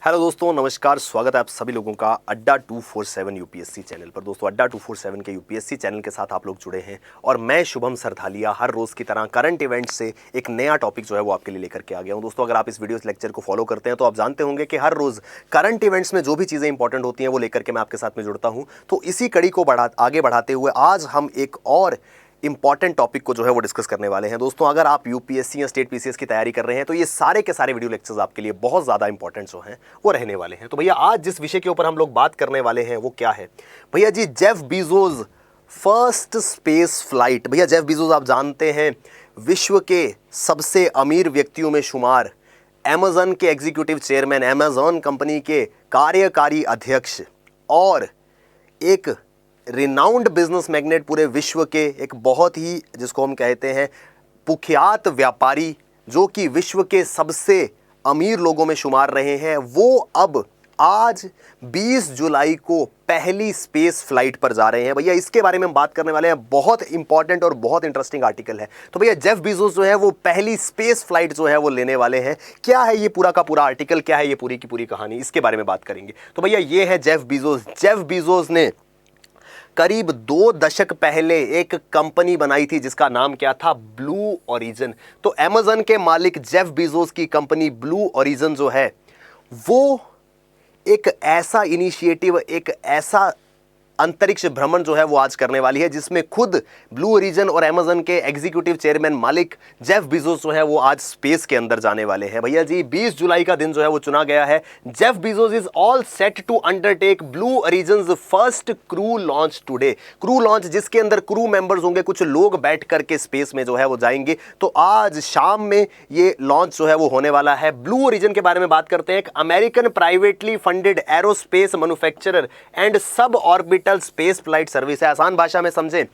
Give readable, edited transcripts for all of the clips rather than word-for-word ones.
Hello दोस्तों, नमस्कार। स्वागत है आप सभी लोगों का अड्डा 247 यूपीएससी चैनल पर। दोस्तों, अड्डा 247 के यूपीएससी चैनल के साथ आप लोग जुड़े हैं और मैं शुभम सरधालिया हर रोज़ की तरह करंट इवेंट से एक नया टॉपिक जो है वो आपके लिए लेकर के आ गया हूं। दोस्तों, अगर आप इस वीडियो लेक्चर को फॉलो करते हैं तो आप जानते होंगे कि हर रोज़ करंट इवेंट्स में जो भी चीज़ें इंपॉर्टेंट होती हैं वो लेकर के मैं आपके साथ में जुड़ता हूँ। तो इसी कड़ी को आगे बढ़ाते हुए आज हम एक और इंपॉर्टेंट टॉपिक को जो है वो डिस्कस करने वाले हैं। दोस्तों, अगर आप यूपीएससी या स्टेट पीसीएस की तैयारी कर रहे हैं तो ये सारे के सारे वीडियो लेक्चर्स आपके लिए बहुत ज़्यादा इंपॉर्टेंट जो हैं वो रहने वाले हैं। तो भैया, आज जिस विषय के ऊपर हम लोग बात करने वाले हैं वो क्या है भैया जी? Jeff Bezos first space flight. भैया, जेफ बीजोस आप जानते हैं विश्व के सबसे अमीर व्यक्तियों में शुमार, अमेज़न के एग्जीक्यूटिव चेयरमैन, अमेज़न कंपनी के कार्यकारी अध्यक्ष और एक रिनाउंड बिजनेस मैग्नेट, पूरे विश्व के एक बहुत ही, जिसको हम कहते हैं, कुख्यात व्यापारी, जो कि विश्व के सबसे अमीर लोगों में शुमार रहे हैं, वो अब आज 20 जुलाई को पहली स्पेस फ्लाइट पर जा रहे हैं। भैया, इसके बारे में हम बात करने वाले हैं। बहुत इंपॉर्टेंट और बहुत इंटरेस्टिंग आर्टिकल है। तो भैया, जेफ बीजोस जो है वो पहली स्पेस फ्लाइट जो है वो लेने वाले हैं। क्या है ये पूरा का पूरा आर्टिकल, क्या है ये पूरी की पूरी कहानी, इसके बारे में बात करेंगे। तो भैया, ये है जेफ बीजोस। जेफ बीजोस ने करीब 2 दशक पहले एक कंपनी बनाई थी जिसका नाम क्या था? Blue origin. तो अमेज़न के मालिक जेफ बीजोस की कंपनी ब्लू ओरिजिन जो है वो एक ऐसा इनिशिएटिव, एक ऐसा अंतरिक्ष भ्रमण जो है वो आज करने वाली है, जिसमें खुद ब्लू ओरिजिन और अमेज़न के एग्जीक्यूटिव चेयरमैन मालिक जेफ बीजोस जो है वो आज स्पेस के अंदर जाने वाले हैं। भैया जी, 20 जुलाई का दिन जो है वो चुना गया है। Jeff Bezos is all set to undertake Blue Origins first crew launch today. Crew launch, जिसके अंदर क्रू मेंबर्स होंगे, कुछ लोग बैठ करके स्पेस में जो है वो जाएंगे। तो आज शाम में ये लॉन्च जो है वो होने वाला है। ब्लू ओरिजिन के बारे में बात करते हैं। एक American privately funded aerospace manufacturer and सब ऑर्बिट स्पेस फ्लाइट सर्विस है। आसान भाषा में समझें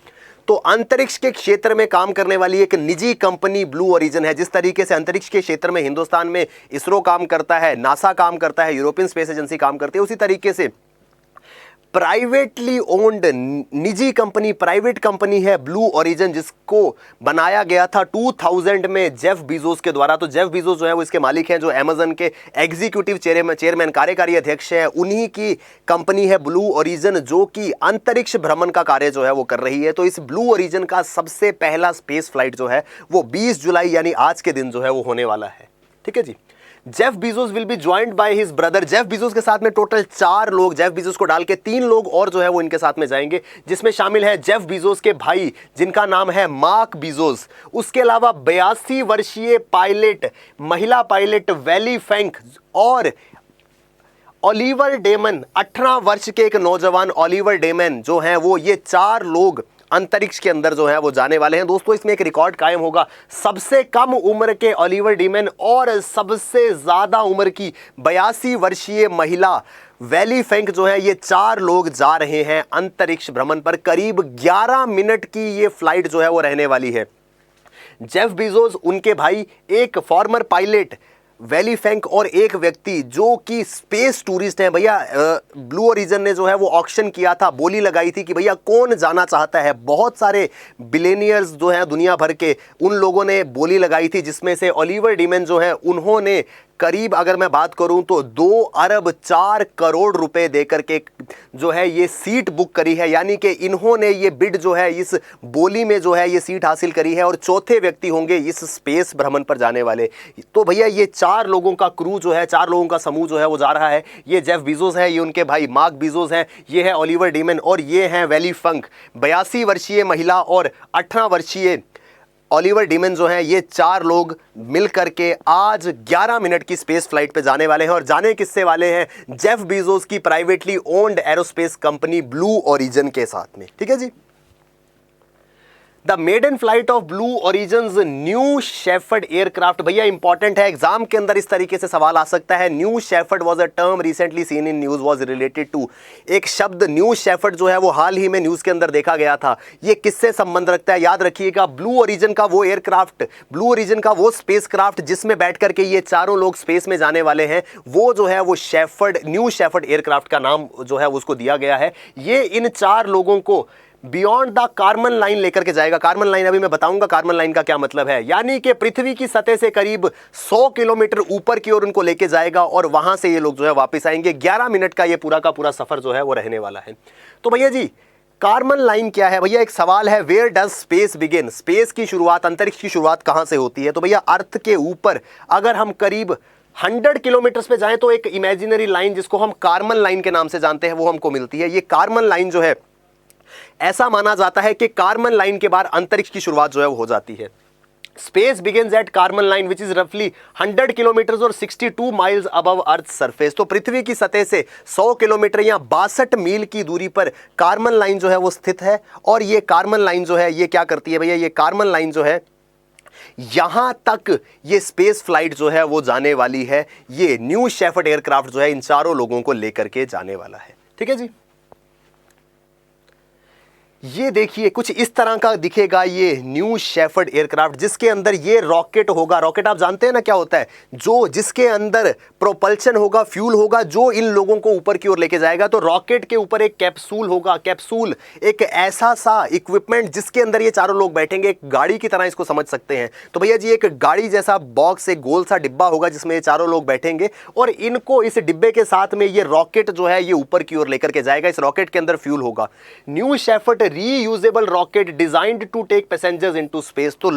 तो अंतरिक्ष के क्षेत्र में काम करने वाली एक निजी कंपनी ब्लू ओरिजिन है। जिस तरीके से अंतरिक्ष के क्षेत्र में हिंदुस्तान में इसरो काम करता है, नासा काम करता है, यूरोपियन स्पेस एजेंसी काम करती है, उसी तरीके से प्राइवेटली ओन्ड निजी कंपनी, प्राइवेट कंपनी है ब्लू ओरिजिन, जिसको बनाया गया था 2000 में जेफ बीजोस के द्वारा। तो जेफ बीजोस जो है वो इसके मालिक हैं, जो अमेज़न के एग्जीक्यूटिव चेयरमैन, कार्यकारी अध्यक्ष हैं। उन्हीं की कंपनी है ब्लू ओरिजिन, जो कि अंतरिक्ष भ्रमण का कार्य जो है वो कर रही है। तो इस ब्लू ओरिजिन का सबसे पहला स्पेस फ्लाइट जो है वो 20 जुलाई यानी आज के दिन जो है वो होने वाला है। ठीक है जी। Jeff Bezos will be joined by his brother. Jeff Bezos के साथ में टोटल 4 लोग, जेफ बीजोस को डाल के 3 लोग और जो है वो इनके साथ में जाएंगे, जिसमें शामिल है जेफ बीजोस के भाई, जिनका नाम है मार्क बीजोस। उसके अलावा 82 वर्षीय पायलट, महिला पायलट वैली फेंक और ओलिवर डेमन, 18 वर्ष के एक नौजवान ओलिवर डेमन जो हैं वो, ये 4 लोग अंतरिक्ष के अंदर जो है वो जाने वाले हैं। दोस्तों, इसमें एक रिकॉर्ड कायम होगा। सबसे कम उम्र के ओलिवर डेमन और सबसे ज्यादा उम्र की 82 वर्षीय महिला वैली फेंक जो है, ये 4 लोग जा रहे हैं अंतरिक्ष भ्रमण पर। करीब 11 मिनट की ये फ्लाइट जो है वो रहने वाली है। जेफ बीजोस, उनके भाई, एक फॉर्मर पायलट वैली फेंक और एक व्यक्ति जो कि स्पेस टूरिस्ट हैं। भैया, ब्लू ओरिजिन ने जो है वो ऑक्शन किया था, बोली लगाई थी कि भैया कौन जाना चाहता है। बहुत सारे बिलियनियर्स जो हैं दुनिया भर के, उन लोगों ने बोली लगाई थी, जिसमें से ओलिवर डेमन जो है उन्होंने करीब, अगर मैं बात करूं तो 2 अरब 4 करोड़ रुपए देकर के जो है ये सीट बुक करी है। यानी कि इन्होंने ये बिड जो है, इस बोली में जो है ये सीट हासिल करी है और चौथे व्यक्ति होंगे इस स्पेस भ्रमण पर जाने वाले। तो भैया, ये 4 लोगों का क्रू जो है, 4 लोगों का समूह जो है वो जा रहा है। ये जेफ बीजोस है, ये उनके भाई मार्क बीजोस हैं, ये है ओलिवर डेमन और ये हैं वैली फेंक। 82 वर्षीय महिला और 18 वर्षीय ओलिवर डेमन जो हैं, ये 4 लोग मिल करके आज 11 मिनट की स्पेस फ्लाइट पे जाने वाले हैं। और जाने किससे वाले हैं? जेफ बीजोस की privately owned aerospace company Blue Origin के साथ में। ठीक है जी। The maiden flight of Blue Origin's New Shepard aircraft. भैया, इंपॉर्टेंट है, एग्जाम के अंदर इस तरीके से सवाल आ सकता है। New Shepard was a term recently seen in news, was related to. एक शब्द न्यू शेफर्ड जो है वो हाल ही में न्यूज के अंदर देखा गया था। ये किससे संबंध रखता है? याद रखिएगा, ब्लू ओरिजिन का वो एयरक्राफ्ट, ब्लू ओरिजिन का वो स्पेस क्राफ्ट जिसमें बैठ करके ये 4 लोग स्पेस में जाने वाले हैं, वो जो है वो शेफर्ड, न्यू शेफर्ड एयरक्राफ्ट का नाम जो है उसको दिया गया है। ये इन 4 लोगों को बियॉन्ड द कार्बन लाइन लेकर के जाएगा। कार्बन लाइन अभी मैं बताऊंगा कार्बन लाइन का क्या मतलब है, यानी कि पृथ्वी की सतह से करीब 100 किलोमीटर ऊपर की ओर उनको लेके जाएगा और वहां से ये लोग जो है वापस आएंगे। 11 मिनट का ये पूरा का पूरा सफर जो है वो रहने वाला है। तो भैया जी कार्बन लाइन क्या है? भैया एक सवाल है, where does space begin? Space की शुरुआत, अंतरिक्ष की शुरुआत कहां से होती है? तो भैया अर्थ के ऊपर अगर हम करीब 100 किलोमीटर पे जाएं तो एक इमेजिनरी लाइन जिसको हम कार्बन लाइन के नाम से जानते हैं वो हमको मिलती है। ये कार्बन लाइन जो है, ऐसा माना जाता है कि कार्बन लाइन के बाद अंतरिक्ष की शुरुआत जो है वो हो जाती है। Space begins at carbon line which is रफली 100 किलोमीटर और 62 माइल्स अबव अर्थ सरफेस। तो पृथ्वी की सतह से 100 किलोमीटर या 62 मील की दूरी पर कार्बन लाइन जो है वो स्थित है। और ये कार्बन लाइन जो है ये क्या करती है भैया? ये कार्बन लाइन जो है यहां तक ये स्पेस फ्लाइट जो है वो जाने वाली है। ये न्यू शेफर्ड एयरक्राफ्ट जो है इन चारों लोगों को लेकर के जाने वाला है। ठीक है जी, ये देखिए कुछ इस तरह का दिखेगा ये न्यू शेफर्ड एयरक्राफ्ट, जिसके अंदर ये रॉकेट होगा। रॉकेट आप जानते हैं ना क्या होता है? जो जिसके अंदर प्रोपल्शन होगा, फ्यूल होगा, जो इन लोगों को ऊपर की ओर लेके जाएगा। तो रॉकेट के ऊपर एक कैप्सूल होगा। कैप्सूल एक ऐसा सा इक्विपमेंट जिसके अंदर ये चारों लोग बैठेंगे, एक गाड़ी की तरह इसको समझ सकते हैं। तो भैया जी एक गाड़ी जैसा बॉक्स, एक गोल सा डिब्बा होगा जिसमें ये चारों लोग बैठेंगे और इनको इस डिब्बे के साथ में ये रॉकेट जो है ये ऊपर की ओर लेकर के जाएगा। इस रॉकेट के अंदर फ्यूल होगा। New Shepard reusable rocket designed to take passengers into space. तो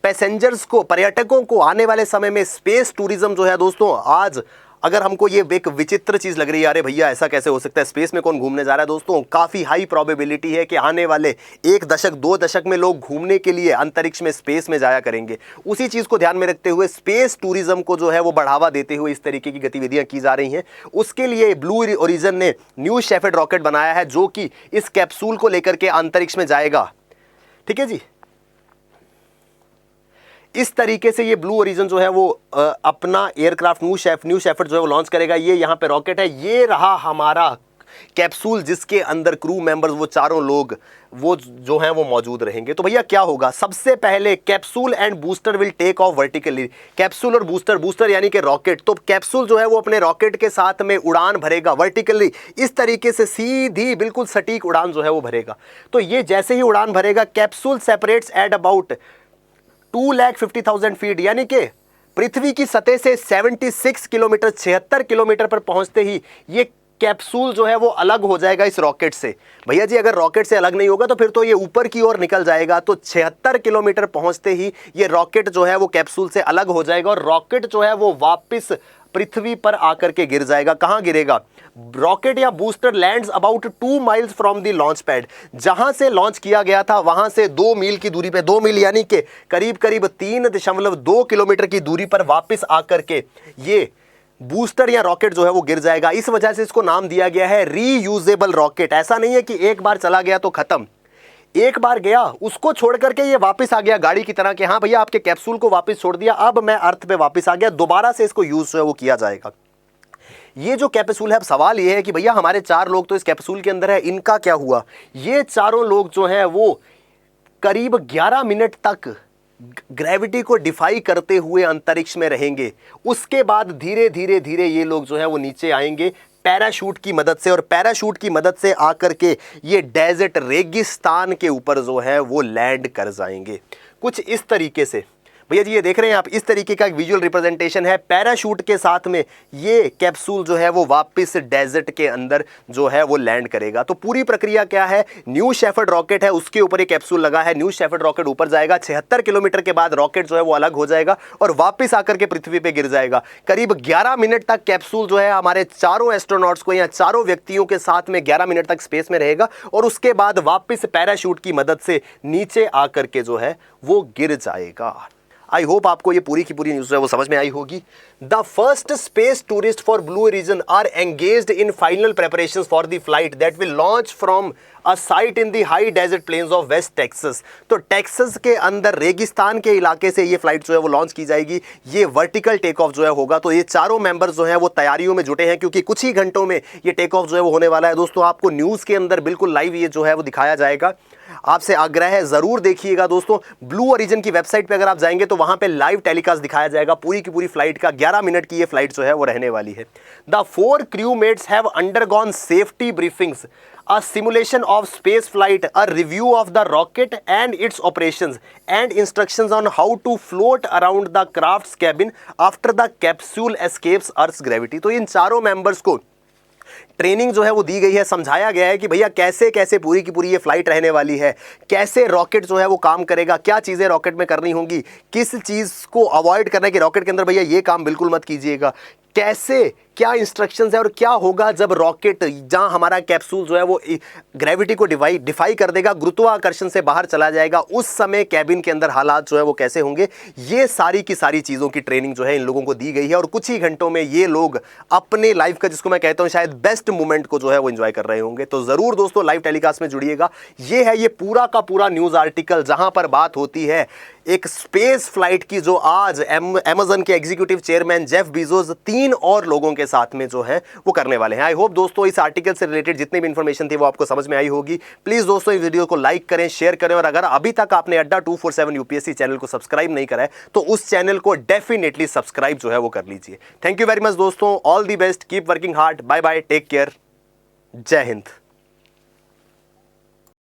पैसेंजर्स को, पर्यटकों को आने वाले समय में स्पेस टूरिज्म जो है दोस्तों, आज अगर हमको ये एक विचित्र चीज लग रही है, अरे भैया ऐसा कैसे हो सकता है, स्पेस में कौन घूमने जा रहा है? दोस्तों काफी हाई प्रोबेबिलिटी है कि आने वाले 1 दशक 2 दशक में लोग घूमने के लिए अंतरिक्ष में, स्पेस में जाया करेंगे। उसी चीज को ध्यान में रखते हुए स्पेस टूरिज्म को जो है वो बढ़ावा देते हुए इस तरीके की गतिविधियां की जा रही हैं। उसके लिए ब्लू ओरिजिन ने न्यू शेफर्ड रॉकेट बनाया है जो कि इस कैप्सूल को लेकर के अंतरिक्ष में जाएगा। ठीक है जी, इस तरीके से ये ब्लू ओरिजिन जो है वो अपना एयरक्राफ्ट न्यू शेफर्ड जो है वो लॉन्च करेगा। ये यहाँ पे रॉकेट है, ये रहा हमारा कैप्सूल जिसके अंदर क्रू मेंबर्स वो चारों लोग वो जो हैं वो मौजूद रहेंगे। तो भैया क्या होगा? सबसे पहले capsule and booster will take off vertically. Capsule और बूस्टर यानी कि रॉकेट, तो कैप्सूल जो है वो अपने रॉकेट के साथ में उड़ान भरेगा वर्टिकली, इस तरीके से सीधी बिल्कुल सटीक उड़ान जो है वो भरेगा। तो ये जैसे ही उड़ान भरेगा, capsule separates at about 2,50,000 feet, यानी कि पृथ्वी की सतह से 76 किलोमीटर, 76 किलोमीटर पर पहुंचते ही ये कैप्सूल जो है वो अलग हो जाएगा इस रॉकेट से। भैया जी अगर रॉकेट से अलग नहीं होगा तो फिर तो ये ऊपर की ओर निकल जाएगा। तो 76 किलोमीटर पहुंचते ही ये रॉकेट जो है वो कैप्सूल से अलग हो जाएगा और रॉकेट जो है वो वापस पृथ्वी पर आकर के गिर जाएगा। कहां गिरेगा? रॉकेट या booster lands about 2 miles from the launch pad. जहां से लॉन्च किया गया था वहां से 2 मील की दूरी पे, 2 मील यानी कि करीब 3.2 किलोमीटर की दूरी पर वापस आकर के ये बूस्टर या रॉकेट जो है वो गिर जाएगा। इस वजह से इसको नाम दिया गया है रीयूजेबल रॉकेट। ऐसा नहीं है कि एक बार चला गया तो खत्म, एक बार गया उसको छोड़ करके ये वापस आ गया गाड़ी की तरह कि हाँ भैया आपके कैप्सूल को वापस छोड़ दिया, अब मैं अर्थ पे वापस आ गया, दोबारा से इसको यूज जो है वो किया जाएगा। ये जो कैप्सूल है, अब सवाल ये है कि भैया हमारे 4 लोग तो इस कैप्सूल के अंदर है, इनका क्या हुआ? ये चारों लोग जो हैं वो करीब 11 मिनट तक ग्रेविटी को डिफाई करते हुए अंतरिक्ष में रहेंगे। उसके बाद धीरे धीरे ये लोग जो है वो नीचे आएंगे पैराशूट की मदद से, और पैराशूट की मदद से आकर के ये डेजर्ट, रेगिस्तान के ऊपर जो है वो लैंड कर जाएंगे कुछ इस तरीके से। भैया जी ये देख रहे हैं आप, इस तरीके का एक विजुअल रिप्रेजेंटेशन है। पैराशूट के साथ में ये कैप्सूल जो है वो वापस डेजर्ट के अंदर जो है वो लैंड करेगा। तो पूरी प्रक्रिया क्या है? न्यू शेफर्ड रॉकेट है, उसके ऊपर एक कैप्सूल लगा है। न्यू शेफर्ड रॉकेट ऊपर जाएगा, 76 किलोमीटर के बाद रॉकेट जो है वो अलग हो जाएगा और वापस आकर के पृथ्वी पे गिर जाएगा। करीब 11 मिनट तक कैप्सूल जो है हमारे चारों एस्ट्रोनॉट्स को या चारों व्यक्तियों के साथ में 11 मिनट तक स्पेस में रहेगा और उसके बाद वापस पैराशूट की मदद से नीचे आकर के जो है वो गिर जाएगा। आई होप आपको ये पूरी की पूरी न्यूज़ है वो समझ में आई होगी। The first space tourist for Blue Origin are engaged in final preparations for the flight that will launch from a site in the high desert plains of West Texas. तो टेक्सास के अंदर रेगिस्तान के इलाके से ये फ्लाइट जो है वो लॉन्च की जाएगी। ये वर्टिकल टेक ऑफ जो है होगा। तो ये चारों मेंबर्स जो है वो तैयारियों में जुटे हैं क्योंकि कुछ ही घंटों में ये टेक ऑफ जो है वो होने वाला है। दोस्तों आपको न्यूज़ के अंदर बिल्कुल लाइव ये जो है वो दिखाया जाएगा। आपसे आग्रह है, जरूर देखिएगा दोस्तों। ब्लू ओरिजिन की वेबसाइट पे अगर आप जाएंगे तो वहां पे लाइव टेलीकास्ट दिखाया जाएगा पूरी की पूरी फ्लाइट का। 11 मिनट की ये फ्लाइट जो है वो रहने वाली है। The 4 crewmates have undergone safety briefings, a simulation of space flight, a review of the rocket and its operations, and instructions on how to float around the craft's cabin after the capsule escapes Earth's gravity। तो इन चारों members को training जो है वो दी गई है, समझाया गया है कि भैया कैसे कैसे पूरी की पूरी ये फ्लाइट रहने वाली है, कैसे रॉकेट जो है वो काम करेगा, क्या चीज़ें रॉकेट में करनी होंगी, किस चीज़ को अवॉइड करना है कि रॉकेट के अंदर भैया ये काम बिल्कुल मत कीजिएगा, कैसे क्या इंस्ट्रक्शंस है और क्या होगा जब रॉकेट, जहां हमारा कैप्सूल जो है वो ग्रेविटी को डिफाई कर देगा, गुरुत्वाकर्षण से बाहर चला जाएगा, उस समय कैबिन के अंदर हालात जो है वो कैसे होंगे। ये सारी की सारी चीज़ों की ट्रेनिंग जो है इन लोगों को दी गई है और कुछ ही घंटों में ये लोग अपने लाइफ का, जिसको मैं कहता हूं शायद बेस्ट मोमेंट को जो है वो एंजॉय कर रहे होंगे। तो ज़रूर दोस्तों लाइव टेलीकास्ट में जुड़िएगा। ये है ये पूरा का पूरा न्यूज़ आर्टिकल जहां पर बात होती है एक स्पेस फ्लाइट की, जो आज अमेज़न के एग्जीक्यूटिव चेयरमैन जेफ बीजोस 3 और लोगों के साथ में जो है वो करने वाले हैं। आई होप दोस्तों इस आर्टिकल से रिलेटेड जितनी भी इंफॉर्मेशन थी वो आपको समझ में आई होगी। प्लीज दोस्तों इस वीडियो को लाइक करें, शेयर करें, और अगर अभी तक आपने अड्डा 247 यूपीएससी चैनल को सब्सक्राइब नहीं करा है तो उस चैनल को डेफिनेटली सब्सक्राइब जो है वो कर लीजिए। थैंक यू वेरी मच दोस्तों, all the best, keep working hard, bye bye, take care, जय हिंद।